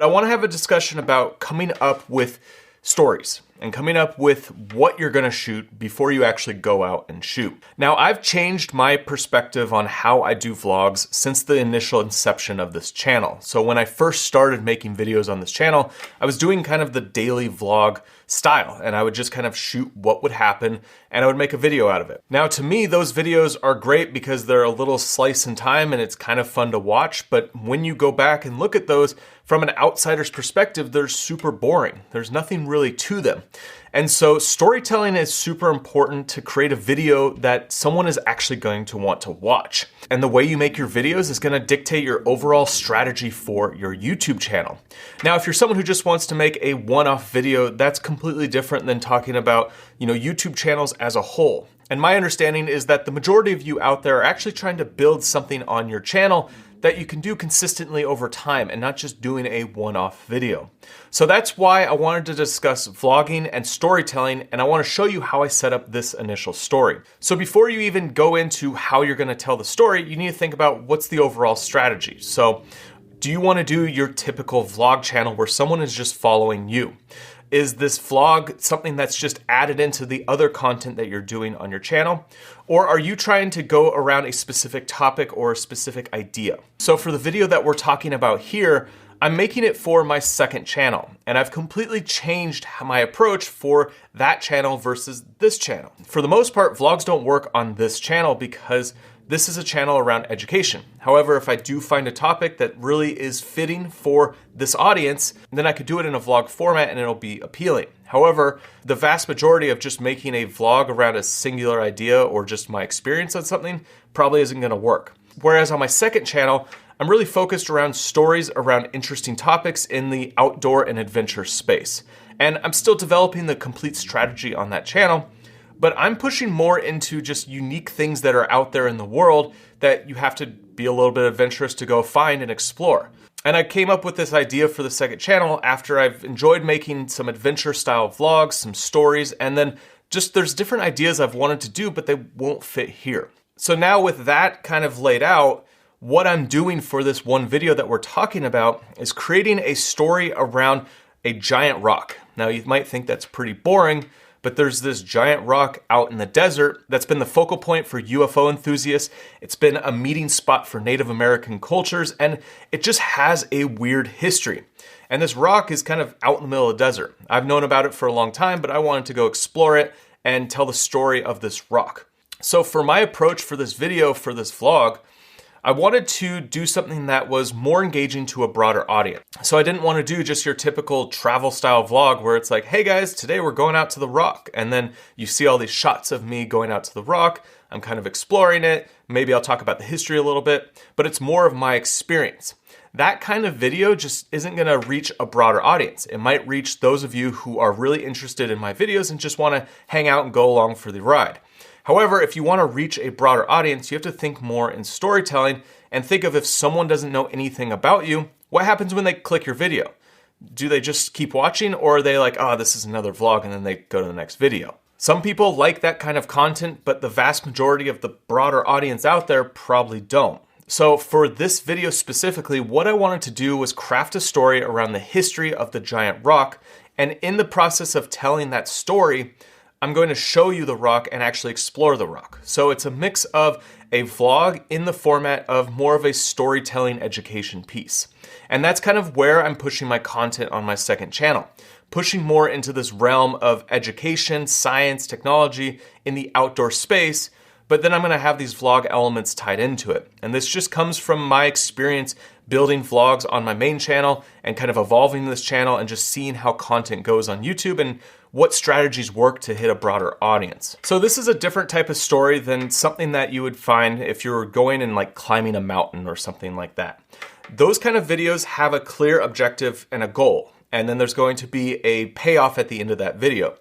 I want to have a discussion about coming up with stories and coming up with what you're going to shoot before you actually go out and shoot. Now, I've changed my perspective on how I do vlogs since the initial inception of this channel. So when I first started making videos on this channel, I was doing kind of the daily vlog style, and I would just kind of shoot what would happen and I would make a video out of it. Now, to me, those videos are great because they're a little slice in time and it's kind of fun to watch. But when you go back and look at those from an outsider's perspective, they're super boring. There's nothing really to them. And so storytelling is super important to create a video that someone is actually going to want to watch. And the way you make your videos is going to dictate your overall strategy for your YouTube channel. Now, if you're someone who just wants to make a one-off video, that's completely different than talking about, YouTube channels as a whole. And my understanding is that the majority of you out there are actually trying to build something on your channel that you can do consistently over time and not just doing a one-off video. So that's why I wanted to discuss vlogging and storytelling, and I want to show you how I set up this initial story. So before you even go into how you're going to tell the story, you need to think about what's the overall strategy. So do you want to do your typical vlog channel where someone is just following you? Is this vlog something that's just added into the other content that you're doing on your channel? Or are you trying to go around a specific topic or a specific idea? So for the video that we're talking about here, I'm making it for my second channel, and I've completely changed my approach for that channel versus this channel. For the most part, vlogs don't work on this channel because this is a channel around education. However, if I do find a topic that really is fitting for this audience, then I could do it in a vlog format and it'll be appealing. However, the vast majority of just making a vlog around a singular idea or just my experience on something probably isn't gonna work. Whereas on my second channel, I'm really focused around stories around interesting topics in the outdoor and adventure space. And I'm still developing the complete strategy on that channel, but I'm pushing more into just unique things that are out there in the world that you have to be a little bit adventurous to go find and explore. And I came up with this idea for the second channel after I've enjoyed making some adventure style vlogs, some stories, and then just there's different ideas I've wanted to do, but they won't fit here. So now with that kind of laid out, what I'm doing for this one video that we're talking about is creating a story around a giant rock. Now you might think that's pretty boring, but there's this giant rock out in the desert that's been the focal point for UFO enthusiasts. It's been a meeting spot for Native American cultures, and it just has a weird history. And this rock is kind of out in the middle of the desert. I've known about it for a long time, but I wanted to go explore it and tell the story of this rock. So for my approach for this video, for this vlog, I wanted to do something that was more engaging to a broader audience. So I didn't want to do just your typical travel style vlog where it's like, hey guys, today we're going out to the rock. And then you see all these shots of me going out to the rock. I'm kind of exploring it. Maybe I'll talk about the history a little bit, but it's more of my experience. That kind of video just isn't going to reach a broader audience. It might reach those of you who are really interested in my videos and just want to hang out and go along for the ride. However, if you want to reach a broader audience, you have to think more in storytelling and think of if someone doesn't know anything about you, what happens when they click your video? Do they just keep watching, or are they like, oh, this is another vlog, and then they go to the next video? Some people like that kind of content, but the vast majority of the broader audience out there probably don't. So for this video specifically, what I wanted to do was craft a story around the history of the giant rock, and in the process of telling that story, I'm going to show you the rock and actually explore the rock. So it's a mix of a vlog in the format of more of a storytelling education piece. And that's kind of where I'm pushing my content on my second channel, pushing more into this realm of education, science, technology in the outdoor space, but then I'm gonna have these vlog elements tied into it. And this just comes from my experience building vlogs on my main channel and kind of evolving this channel and just seeing how content goes on YouTube and what strategies work to hit a broader audience. So this is a different type of story than something that you would find if you were going and like climbing a mountain or something like that. Those kind of videos have a clear objective and a goal, and then there's going to be a payoff at the end of that video.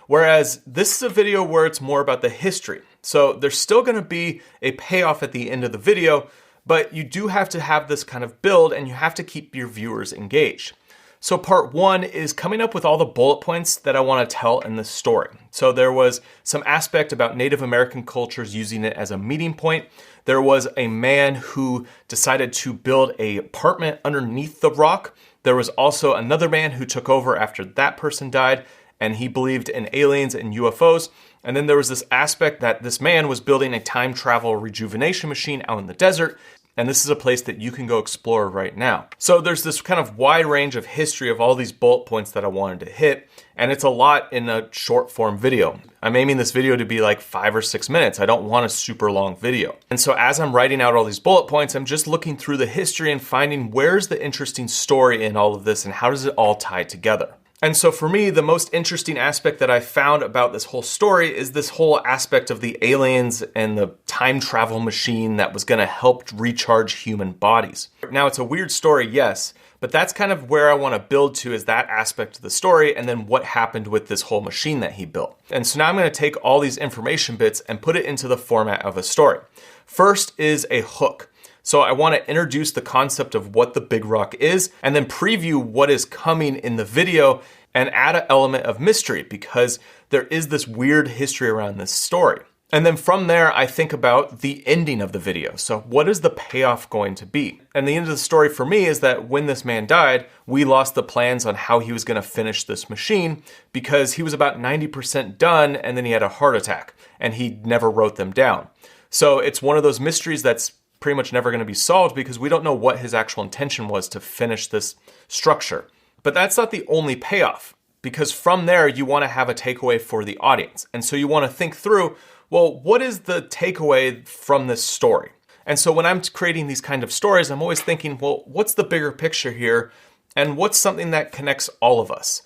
Whereas this is a video where it's more about the history. So there's still gonna be a payoff at the end of the video, but you do have to have this kind of build and you have to keep your viewers engaged. So part one is coming up with all the bullet points that I want to tell in this story. So there was some aspect about Native American cultures using it as a meeting point. There was a man who decided to build an apartment underneath the rock There was also another man who took over after that person died, and he believed in aliens and UFOs. And then there was this aspect that this man was building a time travel rejuvenation machine out in the desert. And this is a place that you can go explore right now. So there's this kind of wide range of history of all these bullet points that I wanted to hit. And it's a lot in a short form video. I'm aiming this video to be like 5 or 6 minutes. I don't want a super long video. And so as I'm writing out all these bullet points, I'm just looking through the history and finding where's the interesting story in all of this and how does it all tie together. And so for me, the most interesting aspect that I found about this whole story is this whole aspect of the aliens and the time travel machine that was gonna help recharge human bodies. Now, it's a weird story, yes, but that's kind of where I wanna build to, is that aspect of the story and then what happened with this whole machine that he built. And so now I'm gonna take all these information bits and put it into the format of a story. First is a hook. So I want to introduce the concept of what the big rock is and then preview what is coming in the video and add an element of mystery because there is this weird history around this story. And then from there, I think about the ending of the video. So what is the payoff going to be? And the end of the story for me is that when this man died, we lost the plans on how he was going to finish this machine because he was about 90% done and then he had a heart attack and he never wrote them down. So it's one of those mysteries that's pretty much never going to be solved because we don't know what his actual intention was to finish this structure. But that's not the only payoff, because from there you want to have a takeaway for the audience. And so you want to think through, well, what is the takeaway from this story? And so when I'm creating these kind of stories, I'm always thinking, well, what's the bigger picture here? And what's something that connects all of us?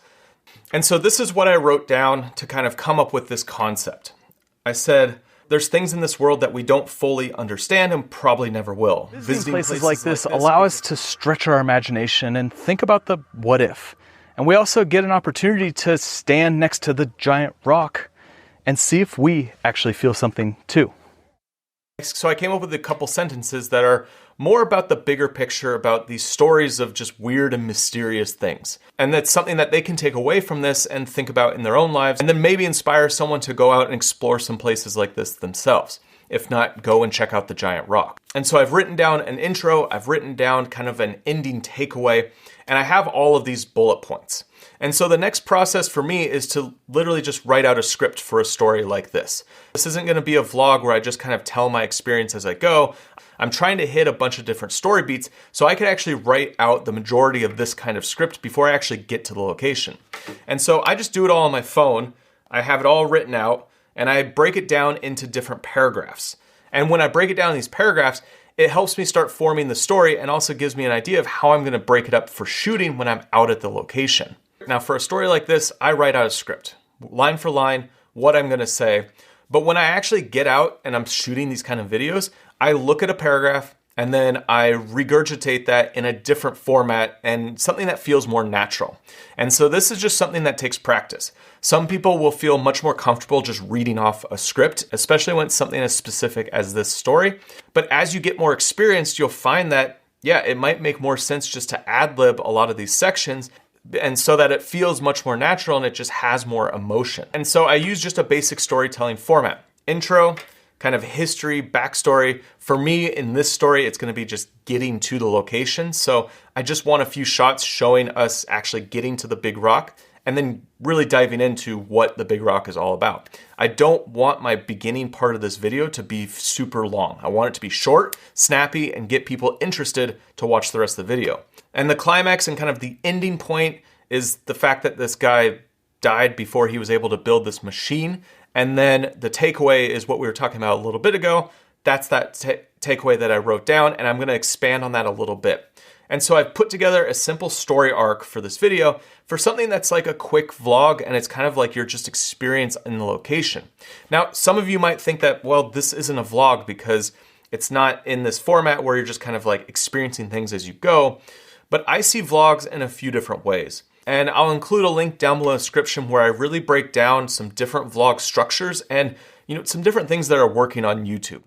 And so this is what I wrote down to kind of come up with this concept. I said, there's things in this world that we don't fully understand and probably never will. Visiting places like this allow us to stretch our imagination and think about the what if. And we also get an opportunity to stand next to the giant rock and see if we actually feel something too. So I came up with a couple sentences that are more about the bigger picture, about these stories of just weird and mysterious things. And that's something that they can take away from this and think about in their own lives, and then maybe inspire someone to go out and explore some places like this themselves. If not, go and check out the giant rock. And so I've written down an intro, I've written down kind of an ending takeaway, and I have all of these bullet points. And so the next process for me is to literally just write out a script for a story like this. This isn't going to be a vlog where I just kind of tell my experience as I go. I'm trying to hit a bunch of different story beats so I can actually write out the majority of this kind of script before I actually get to the location. And so I just do it all on my phone. I have it all written out and I break it down into different paragraphs. And when I break it down in these paragraphs, it helps me start forming the story and also gives me an idea of how I'm going to break it up for shooting when I'm out at the location. Now, for a story like this, I write out a script, line for line, what I'm going to say. But when I actually get out and I'm shooting these kind of videos, I look at a paragraph and then I regurgitate that in a different format and something that feels more natural. And so this is just something that takes practice. Some people will feel much more comfortable just reading off a script, especially when it's something as specific as this story. But as you get more experienced, you'll find that, yeah, it might make more sense just to ad-lib a lot of these sections, and so that it feels much more natural and it just has more emotion. And so I use just a basic storytelling format. Intro, kind of history, backstory. For me, in this story, it's gonna be just getting to the location. So I just want a few shots showing us actually getting to the big rock and then really diving into what the big rock is all about. I don't want my beginning part of this video to be super long. I want it to be short, snappy, and get people interested to watch the rest of the video. And the climax and kind of the ending point is the fact that this guy died before he was able to build this machine. And then the takeaway is what we were talking about a little bit ago. That's that takeaway that I wrote down, and I'm gonna expand on that a little bit. And so I've put together a simple story arc for this video for something that's like a quick vlog, and it's kind of like your just experience in the location. Now, some of you might think that, well, this isn't a vlog because it's not in this format where you're just kind of like experiencing things as you go. But I see vlogs in a few different ways. And I'll include a link down below in the description where I really break down some different vlog structures and some different things that are working on YouTube.